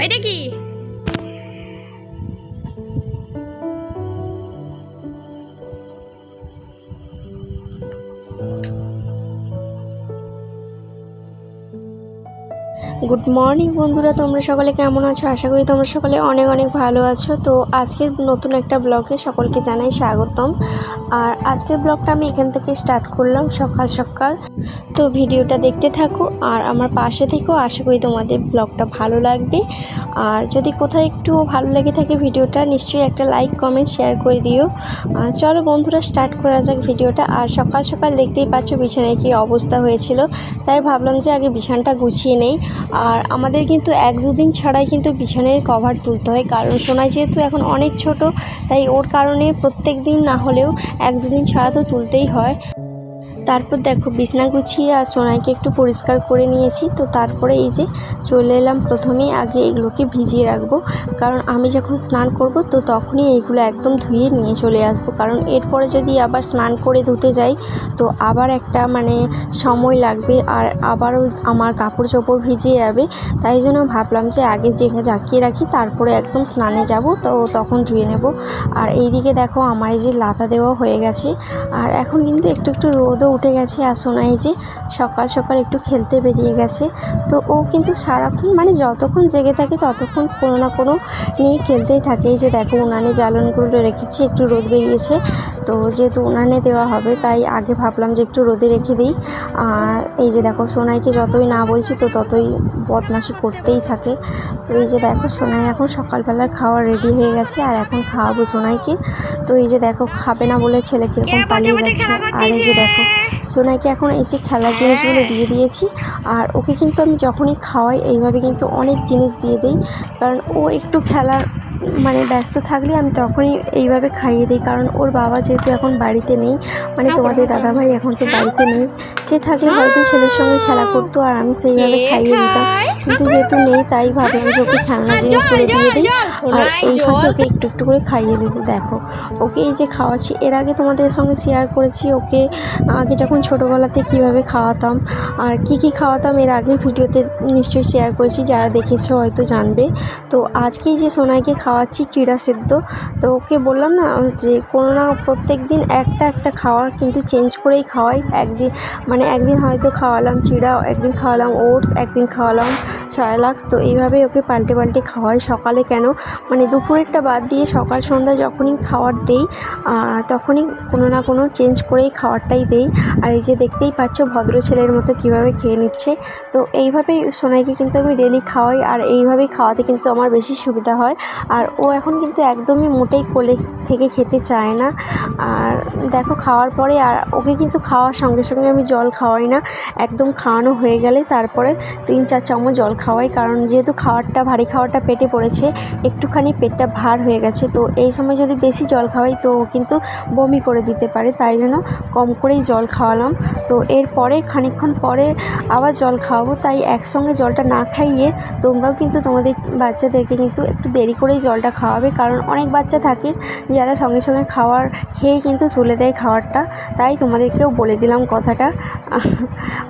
এটা কি? Good morning বন্ধুরা, তোমরা সকলে কেমন আছো? আশা করি তোমরা সকলে অনেক অনেক ভালো আছো। তো আজকের নতুন একটা ব্লগে সকলকে জানাই স্বাগতম। আর আজকের ব্লগটা আমি এখান থেকে স্টার্ট করলাম সকাল সকাল। তো ভিডিওটা দেখতে থাকো আর আমার পাশে থেকেও। আশা করি তোমাদের ব্লগটা ভালো লাগবে। আর যদি কোথাও একটু ভালো লেগে থাকে ভিডিওটা, নিশ্চয়ই একটা লাইক কমেন্ট শেয়ার করে দিও। আর চলো বন্ধুরা, স্টার্ট করা যাক ভিডিওটা। আর সকাল সকাল দেখতেই পাচ্ছ বিছানায় কী অবস্থা হয়েছিল, তাই ভাবলাম যে আগে বিছানাটা গুছিয়ে নেই। আর আমাদের কিন্তু 1-2 দিন ছাড়াই কিন্তু বিছানার কভার তুলতে হয়, কারণ সোনা যেহেতু এখন অনেক ছোট, তাই ওর কারণে প্রত্যেক দিন না হলেও 1-2 দিন ছাড়া তো তুলতেই হয়। তারপর দেখো বিছানা গুছিয়ে আর সোনাইকে একটু পরিষ্কার করে নিয়েছি। তো তারপরে এই যে চলে এলাম, প্রথমেই আগে এগুলোকে ভিজিয়ে রাখবো, কারণ আমি যখন স্নান করব তো তখনই এইগুলো একদম ধুয়ে নিয়ে চলে আসবো। কারণ এরপরে যদি আবার স্নান করে ধুতে যাই তো আবার একটা সময় লাগবে, আর আবারও আমার কাপড় চোপড় ভিজে যাবে। তাই জন্য ভাবলাম যে আগে জাকিয়ে রাখি, তারপরে একদম স্নানে যাব, তো তখন ধুয়ে নেব। আর এইদিকে দেখো আমার এই যে লাতা দেওয়া হয়ে গেছে, আর এখন কিন্তু একটু একটু রোদও উঠে গেছে। আর সোনাই যে সকাল সকাল একটু খেলতে বেরিয়ে গেছে। তো ও কিন্তু সারাক্ষণ যতক্ষণ জেগে থাকে ততক্ষণ কোনো না কোনো নিয়ে খেলতেই থাকে। এই যে দেখো উনানে জ্বালনগুলো রেখেছি, একটু রোদ বেরিয়েছে, তো যেহেতু উনানে দেওয়া হবে তাই আগে ভাবলাম যে একটু রোদে রেখে দিই। আর এই যে দেখো সোনাইকে যতই না বলছি তো ততই বদমাশি করতেই থাকে। তো এই যে দেখো সোনাই এখন সকালবেলার খাওয়া রেডি হয়ে গেছে, আর এখন খাওয়াবো সোনাইকে। তো এই যে দেখো খাবে না বলে ছেলে কীরকম পালিয়ে যাচ্ছে। আর এই যে দেখো সোনাইকে এখন এই যে খেলার জিনিসগুলো দিয়ে দিয়েছি। আর ওকে কিন্তু আমি যখনই খাওয়াই এইভাবে কিন্তু অনেক জিনিস দিয়ে দিই, কারণ ও একটু খেলার ব্যস্ত থাকলে আমি তখনই এইভাবে খাইয়ে দিই। কারণ ওর বাবা যেহেতু এখন বাড়িতে নেই, তোমাদের দাদাভাই এখন তো বাড়িতে নেই, সে থাকলে হয়তো ছেলের সঙ্গে খেলা করতো আর আমি সেইভাবে খাইয়ে দিতাম। কিন্তু যেহেতু নেই তাই ভাবলাম যে ওকে খেলনা জিনিসগুলো দিয়ে দিই, আর এই ফাঁকে ওকে একটু একটু করে খাইয়ে দেবো। দেখো ওকে এই যে খাওয়াচ্ছি, এর আগে তোমাদের সঙ্গে শেয়ার করেছি ওকে আগে যখন ছোটোবেলাতে কীভাবে খাওয়াতাম আর কি খাওয়াতাম, এর আগের ভিডিওতে নিশ্চয়ই শেয়ার করেছি, যারা দেখেছো হয়তো জানবে। তো আজকেই যে সোনাইকে খাওয়াচ্ছি চিড়া সেদ্ধ। তো ওকে বললাম না যে কোনো না প্রত্যেক দিন একটা একটা খাওয়ার কিন্তু চেঞ্জ করেই খাওয়াই। একদিন হয়তো খাওয়ালাম চিড়া, একদিন খাওয়ালাম ওটস, একদিন খাওয়ালাম সারলাক্স। তো এইভাবে ওকে পাল্টে পাল্টে খাওয়াই। সকালে কেন দুপুরেরটা বাদ দিয়ে সকাল সন্ধ্যা যখনই খাওয়ার দেই তখনই কোনো না কোনো চেঞ্জ করেই খাওয়ারটাই দেই। আর এই যে দেখতেই পাচ্ছ ভদ্র ছেলের মতো কীভাবে খেয়ে নিচ্ছে। তো এইভাবেই সোনাইকে কিন্তু আমি ডেলি খাওয়াই, আর এইভাবেই খাওয়াতে কিন্তু আমার বেশি সুবিধা হয়। আর ও এখন কিন্তু একদমই মোটেই কোলে থেকে খেতে চায় না। আর দেখো খাওয়ার পরে আর ওকে কিন্তু খাওয়ার সঙ্গে সঙ্গে আমি জল খাওয়াই না, একদম খাওয়ানো হয়ে গেলে তারপরে 3-4 চামচ জল খাওয়াই। কারণ যেহেতু ভারী খাওয়াটা পেটে পড়েছে, একটুখানি পেটটা ভার হয়ে গেছে, তো এই সময় যদি বেশি জল খাওয়াই তো ও কিন্তু বমি করে দিতে পারে, তাই জন্য কম করেই জল খাওয়ালাম। তো এরপরে খানিকক্ষণ পরে আবার জল খাওয়াবো, তাই একসঙ্গে জলটা না খাইয়ে তোমরাও কিন্তু তোমাদের বাচ্চাদেরকে কিন্তু একটু দেরি করেই জলটা খাওয়াবে। কারণ অনেক বাচ্চা থাকে যারা সঙ্গে সঙ্গে খেয়েই কিন্তু তুলে দেয় খাবারটা, তাই তোমাদেরকেও বলে দিলাম কথাটা।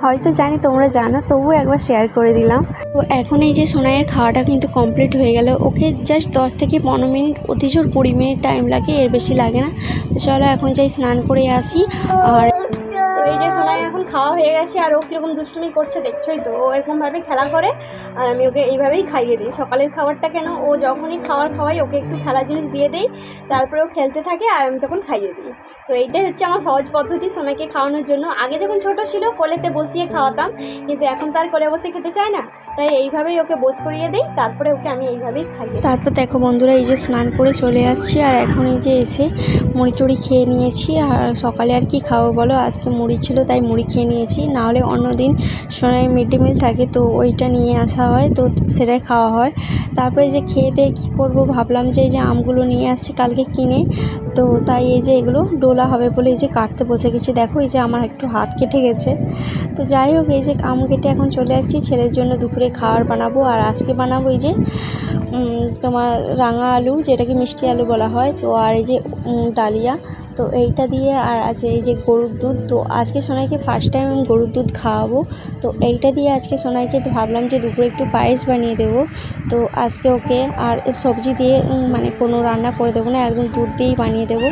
হয়তো জানি তোমরা জানো, তবুও একবার শেয়ার করে দিলাম। তো এখন এই যে সোনাইয়ের খাওয়াটা কিন্তু কমপ্লিট হয়ে গেল। ওকে জাস্ট 10 থেকে 15 মিনিট, অতি জোর 20 মিনিট টাইম লাগে, এর বেশি লাগে না। তো চলো এখন যাই স্নান করে আসি। আর এই যে সোনাই এখন খাওয়া হয়ে গেছে, আর ও কীরকম দুষ্টুমি করছে দেখছোই তো। ও এরকমভাবে খেলা করে আর আমি ওকে এইভাবেই খাইয়ে দিই। সকালের খাবারটা কেন ও যখনই খাওয়াই ওকে একটু খেলা জিনিস দিয়ে দিই, তারপরে ও খেলতে থাকে আর আমি তখন খাইয়ে দিই। তো এইটাই হচ্ছে আমার সহজ পদ্ধতি সোনাইকে খাওয়ানোর জন্য। আগে যখন ছোটো ছিল কোলেতে বসিয়ে খাওয়াতাম, কিন্তু এখন তার কোলে বসে খেতে চায় না, তাই এইভাবেই ওকে বস করিয়ে দিই, তারপরে ওকে আমি এইভাবেই খাই। তারপর দেখো বন্ধুরা এই যে স্নান করে চলে আসছি, আর এখন এই যে এসে মুড়ি টুড়ি খেয়ে নিয়েছি। আর সকালে আর কি খাবো বলো, আজকে মুড়ি ছিল তাই মুড়ি খেয়ে নিয়েছি, নাহলে অন্যদিন সোনাই মিড ডে মিল থাকে তো ওইটা নিয়ে আসা হয়, তো সেটাই খাওয়া হয়। তারপরে যে খেয়ে দিয়ে কী করবো ভাবলাম যে এই যে আমগুলো নিয়ে আসছি কালকে কিনে, তো তাই এই যে এগুলো ডোলা হবে বলে এই যে কাটতে বসে গেছি। দেখো এই যে আমার একটু হাত কেটে গেছে। তো যাই হোক এই যে আম কেটে এখন চলে যাচ্ছি ছেলের জন্য দুপুরে দুপুরে খাবার বানাবো। আর আজকে বানাবো এই যে তোমার রাঙা আলু, যেটাকে মিষ্টি আলু বলা হয়, তো আর এই যে ডালিয়া, তো এইটা দিয়ে আর আছে এই যে গরুর দুধ। তো আজকে সোনাইকে ফার্স্ট টাইম আমি গরুর দুধ খাওয়াবো, তো এইটা দিয়ে আজকে সোনাইকে ভাবলাম যে দুপুরে একটু পায়েস বানিয়ে দেবো। তো আজকে ওকে আর সবজি দিয়ে মানে কোনো রান্না করে দেবো না, একদম দুধ দিয়েই বানিয়ে দেবো।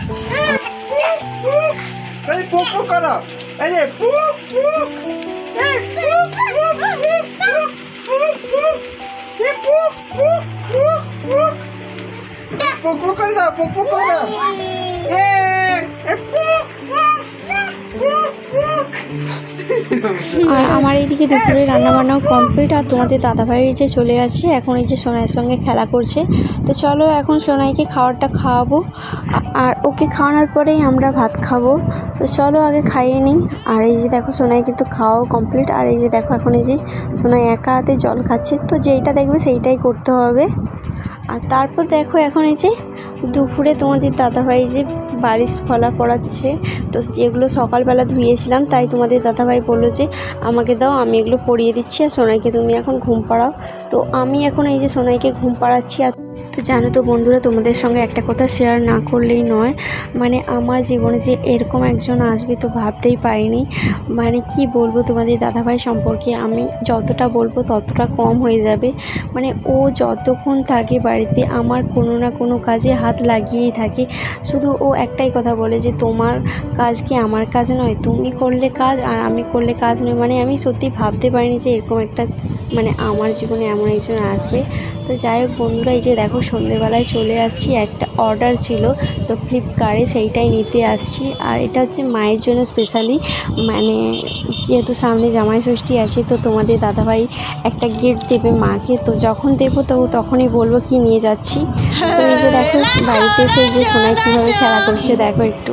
আর আমার এইদিকে দুপুরে রান্নাবান্নাও কমপ্লিট। আর তোমাদের দাদাভাই যে চলে আসছে এখন, এই যে সোনাইয়ের সঙ্গে খেলা করছে। তো চলো এখন সোনাইকে খাবারটা খাওয়াবো, আর ওকে খাওয়ানোর পরেই আমরা ভাত খাবো। তো চলো আগে খাইয়ে নিই। আর এই যে দেখো সোনাই কিন্তু খাওয়াও কমপ্লিট। আর এই যে দেখো এখন এই যে সোনাই একা হাতে জল খাচ্ছে, তো যেইটা দেখবে সেইটাই করতে হবে। আর তারপর দেখো এখন এই যে দুপুরে তোমাদের দাদাভাই যে বালিশ খোলা পড়াচ্ছে, তো যেগুলো সকালবেলা ধুয়েছিলাম, তাই তোমাদের দাদাভাই বললো যে আমাকে দাও, আমি এগুলো পরিয়ে দিচ্ছি, আর সোনাইকে তুমি এখন ঘুম পাড়াও। তো আমি এখন এই যে সোনাইকে ঘুম পাড়াচ্ছি। আর তো জানো তো বন্ধুরা, তোমাদের সঙ্গে একটা কথা শেয়ার না করলেই নয়, মানে আমার জীবনে যে এরকম একজন আসবে তো ভাবতেই পারিনি। মানে কি বলবো তোমাদের দাদাভাই সম্পর্কে, আমি যতটা বলবো ততটা কম হয়ে যাবে। মানে ও যতক্ষণ থাকে বাড়িতে আমার কোনো না কোনো কাজে হাত লাগিয়েই থাকে। শুধু ও একটাই কথা বলে যে তোমার কাজ কি আমার কাজ নয়, তুমি করলে কাজ আর আমি করলে কাজ নয়। মানে আমি সত্যি ভাবতে পারিনি যে এরকম একটা মানে আমার জীবনে এমন একজন আসবে। তো যাই হোক বন্ধুরা, এই যে দেখো সন্ধেবেলায় চলে আসছি, একটা অর্ডার ছিল তো ফ্লিপকার্টে, সেইটাই নিতে আসছি। আর এটা হচ্ছে মায়ের জন্য স্পেশালি, মানে যেহেতু সামনে জামাই ষষ্ঠী আছে, তো তোমাদের দাদাভাই একটা গিফট দেবে মাকে। তো যখন দেবো তো তখনই বলবো কি নিয়ে যাচ্ছি। তো এই যে দেখো বাড়িতে এসে এই যে সোনাই কীভাবে খেলা করছে দেখো একটু।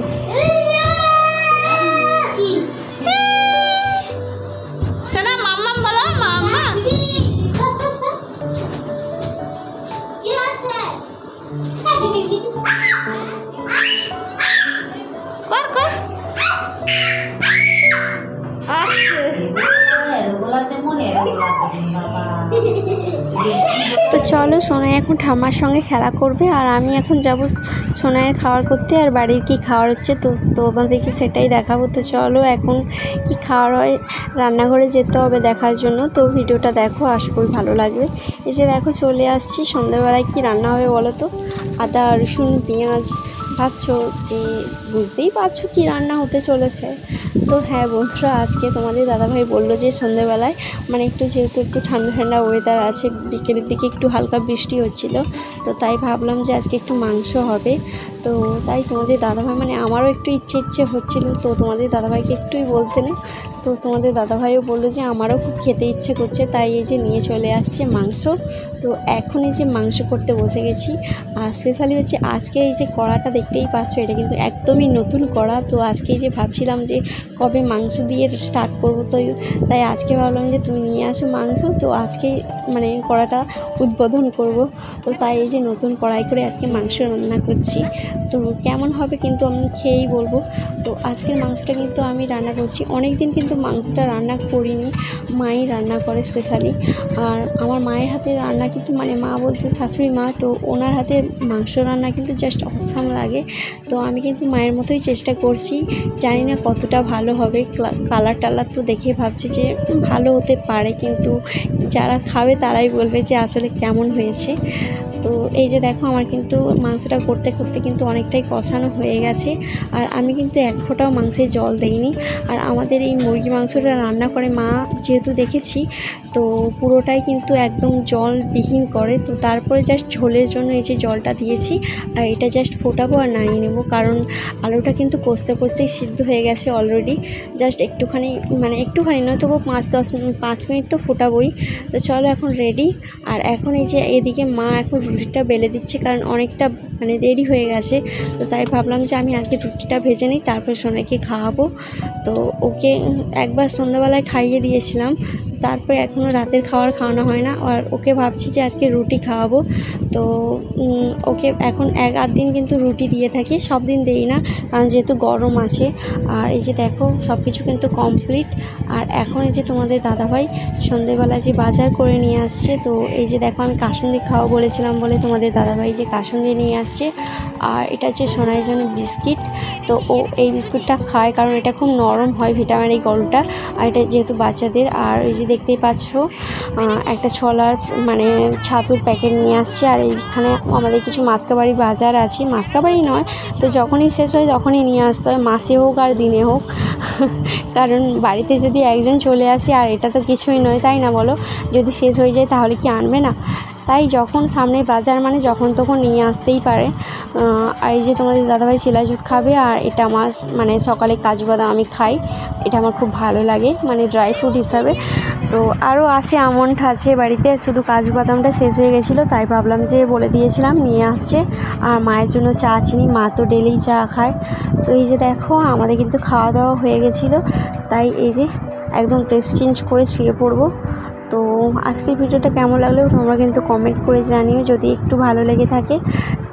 তো চলো সোনাই এখন ঠাম্মার সঙ্গে খেলা করবে, আর আমি এখন যাব সোনাইয়ের খাবার করতে। আর বাড়ির কি খাবার হচ্ছে তো তোমাদেরকে সেটাই দেখাবো। তো চলো এখন কি খাওয়ার হয়, রান্নাঘরে যেতে হবে দেখার জন্য। তো ভিডিওটা দেখো, আশা করি ভালো লাগবে। এসে দেখো চলে আসছি, সন্ধ্যাবেলায় কি রান্না হবে বলো তো। আদা রসুন পেঁয়াজ, ভাবছো যে বুঝতেই পারছো কি রান্না হতে চলেছে। তো হ্যাঁ বন্ধুরা, আজকে তোমাদের দাদাভাই বললো যে সন্ধ্যেবেলায় মানে একটু যেহেতু একটু ঠান্ডা ঠান্ডা ওয়েদার আছে, বিকেলের দিকে একটু হালকা বৃষ্টি হচ্ছিল, তো তাই ভাবলাম যে আজকে একটু মাংস হবে। তো তাই তোমাদের দাদাভাই মানে আমারও একটু ইচ্ছে হচ্ছিল, তো তোমাদের দাদাভাইকে একটুই বলতে নেই। তো তোমাদের দাদাভাইও বললো যে আমারও খুব খেতে ইচ্ছে করছে, তাই এই যে নিয়ে চলে আসছে মাংস। তো এখন এই যে মাংস করতে বসে গেছি। আর স্পেশালি হচ্ছে আজকে এই যে কড়াটা দেখতেই পাচ্ছ, এটা কিন্তু একদমই নতুন কড়া। তো আজকে এই যে ভাবছিলাম যে কবে মাংস দিয়ে স্টার্ট করবো, তো তাই আজকে ভাবলাম যে তুমি নিয়ে আসো মাংস, তো আজকে মানে কড়াটা উদ্বোধন করব। তো তাই এই যে নতুন কড়াই করে আজকে মাংস রান্না করছি। তো কেমন হবে কিন্তু আমি খেয়েই বলবো। তো আজকের মাংসটা কিন্তু আমি রান্না করছি, অনেক দিন কিন্তু মাংসটা রান্না করিনি, মাই রান্না করে স্পেশালি। আর আমার মায়ের হাতে রান্না কিন্তু মানে মা বলতে শাশুড়ি মা, তো ওনার হাতে মাংস রান্না কিন্তু জাস্ট অসাম লাগে। তো আমি কিন্তু মায়ের মতোই চেষ্টা করছি, জানি না কতটা ভালো হবে। কালার টালার তো দেখে ভাবছি যে ভালো হতে পারে, কিন্তু যারা খাবে তারাই বলবে যে আসলে কেমন হয়েছে। তো এই যে দেখো আমার কিন্তু মাংসটা করতে করতে কিন্তু অনেকটাই কষানো হয়ে গেছে। আর আমি কিন্তু এক ফোঁটাও মাংসে জল দেইনি। আর আমাদের এই মুরগি মাংসটা রান্না করে মা যেহেতু দেখেছি, তো পুরোটাই কিন্তু একদম জলবিহীন করে। তো তারপরে জাস্ট ঝোলের জন্য এই যে জলটা দিয়েছি, আর এটা জাস্ট ফোটাবো আর নামিয়ে নেবো, কারণ আলুটা কিন্তু কষতেই সিদ্ধ হয়ে গেছে অলরেডি। জাস্ট একটুখানি মানে একটুখানি নয়, তবু 5 মিনিট তো ফোটাবোই। তো চলো এখন রেডি। আর এখন এই যে এদিকে মা এখন রুটিটা বেলে দিচ্ছে, কারণ অনেকটা মানে দেরি হয়ে গেছে। তো তাই ভাবলাম যে আমি আগে রুটিটা ভেজে নিই, তারপর সোনাইকে খাওয়াবো। তো ওকে একবার সন্ধ্যাবেলায় খাইয়ে দিয়েছিলাম, তারপরে এখনও রাতের খাওয়ানো হয় না। আর ওকে ভাবছি যে আজকে রুটি খাওয়াবো। তো ওকে এখন 1-8 দিন কিন্তু রুটি দিয়ে থাকি, সব দিন দেই না, কারণ যেহেতু গরম আছে। আর এই যে দেখো সব কিছু কিন্তু কমপ্লিট। আর এখন এই যে তোমাদের দাদাভাই সন্ধেবেলা যে বাজার করে নিয়ে আসছে। তো এই যে দেখো আমি কাসুন্দি খাওয়া বলেছিলাম বলে তোমাদের দাদাভাই যে কাসুন্দি নিয়ে আসছে। আর এটা হচ্ছে সোনাইয়ের জন্য বিস্কিট। তো ও এই বিস্কুটটা খায় কারণ এটা খুব নরম হয়, ভিটামিন এই গরুটা। আর এটা যেহেতু বাচ্চাদের। আর এই যে দেখতেই পাচ্ছ একটা ছোলার মানে ছাতুর প্যাকেট নিয়ে আসছে। আর এইখানে আমাদের কিছু মাসকাবাড়ি বাজার আছে, মাসকাবাড়ি নয় তো যখনই শেষ হয় তখনই নিয়ে আসতে হয়, মাসে হোক আর দিনে হোক। কারণ বাড়িতে যদি একজন চলে আসে আর এটা তো কিছুই নয়, তাই না বলো? যদি শেষ হয়ে যায় তাহলে কি আনবে না? তাই যখন সামনে বাজার মানে যখন তখন নিয়ে আসতেই পারে। আর এই যে তোমাদের দাদাভাই শিলাজুত খাবে। আর এটা আমার মানে সকালে কাজু বাদাম আমি খাই, এটা আমার খুব ভালো লাগে মানে ড্রাই ফ্রুট হিসাবে। তো আরও আছে, আমন্ড আছে বাড়িতে, শুধু কাজু বাদামটা শেষ হয়ে গেছিলো তাই ভাবলাম যে বলে দিয়েছিলাম নিয়ে আসছে। আর মায়ের জন্য চা চিনি, মা তো ডেলি চা খায়। তো এই যে দেখো আমাদের কিন্তু খাওয়া দাওয়া হয়ে গেছিলো, তাই এই যে একদম ড্রেস চেঞ্জ করে শুয়ে পড়বো। তো আজকের ভিডিওটা কেমন লাগলো তোমরা কিন্তু কমেন্ট করে জানিও। যদি একটু ভালো লেগে থাকে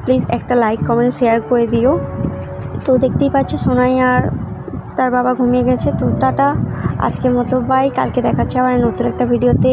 প্লিজ একটা লাইক কমেন্ট শেয়ার করে দিও। তো দেখতেই পাচ্ছ সোনাই আর তার বাবা ঘুমিয়ে গেছে। তো টাটা, আজকের মতো বাই, কালকে দেখাচ্ছে আবার নতুন একটা ভিডিওতে।